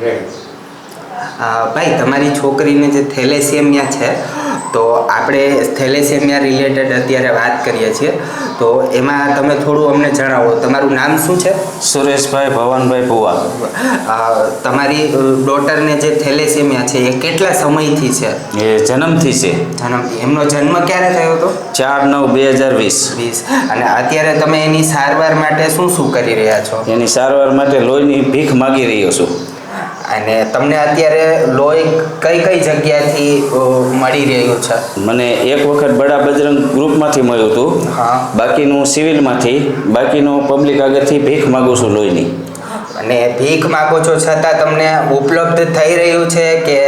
ભાઈ, તમારી છોકરીને જે થેલેસેમિયા છે, તો આપણે થેલેસેમિયા રિલેટેડ અત્યારે વાત કરીએ છીએ, તો એમાં તમે થોડું અમને જણાવો. તમારું નામ શું છે? સુરેશભાઈ ભવાનભાઈ ભુવા. તમારી ડોટરને જે થેલેસેમિયા છે એ કેટલા સમયથી છે? એ જન્મથી છે. જન્મથી. એમનો જન્મ ક્યારે થયો હતો? 4/9/2020. અને અત્યારે તમે એની સારવાર માટે શું શું કરી રહ્યા છો? એની સારવાર માટે લોહીની ભીખ માગી રહ્યો છું. અને તમને અત્યારે લોહી કઈ કઈ જગ્યાથી મળી રહ્યું છે? મને એક વખત બડા બજરંગ ગ્રુપમાંથી મળ્યું હતું. હા. બાકીનું સિવિલમાંથી, બાકીનું પબ્લિક આગળથી ભીખ માગું છું લોહીની. અને ભીખ માગો છો છતાં તમને ઉપલબ્ધ થઈ રહ્યું છે કે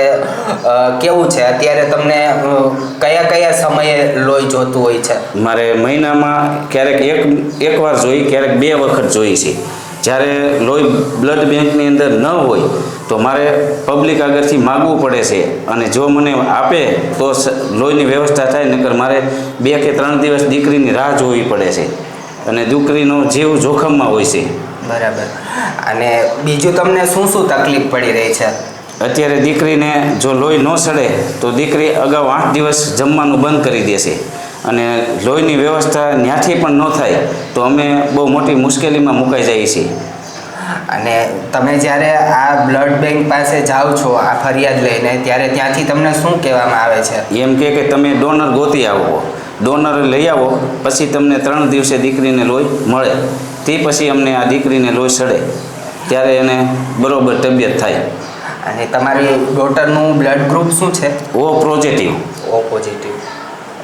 કેવું છે? અત્યારે તમને કયા કયા સમયે લોહી જોતું હોય છે? મારે મહિનામાં ક્યારેક એકવાર જોઈ, ક્યારેક 2 વખત જોઈ છે. જ્યારે લોહી બ્લડ બેંકની અંદર ન હોય તો મારે પબ્લિક આગળથી માગવું પડે છે, અને જો મને આપે તો લોહીની વ્યવસ્થા થાય, નહીંતર મારે 2 કે 3 દિવસ દીકરીની રાહ જોવી પડે છે, અને દીકરીનો જીવ જોખમમાં હોય છે. બરાબર. અને બીજું તમને શું શું તકલીફ પડી રહી છે? અત્યારે દીકરીને જો લોહી ન સડે તો દીકરી અગાઉ 8 દિવસ જમવાનું બંધ કરી દેશે, અને લોહીની વ્યવસ્થા ત્યાંથી પણ ન થાય તો અમે બહુ મોટી મુશ્કેલીમાં મુકાઈ જઈએ છીએ. અને તમે જ્યારે આ બ્લડ બેંક પાસે જાઓ છો આ ફરિયાદ લઈને, ત્યારે ત્યાંથી તમને શું કહેવામાં આવે છે? એમ કે તમે ડોનર ગોતી આવો, ડોનર લઈ આવો, પછી તમને 3 દિવસે દીકરીને લોહી મળે. તે પછી અમને આ દીકરીને લોહી સડે ત્યારે એને બરોબર તબિયત થાય. અને તમારી ડોટરનું બ્લડ ગ્રુપ શું છે? O positive. O positive.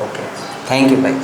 Okay, thank you ભાઈ.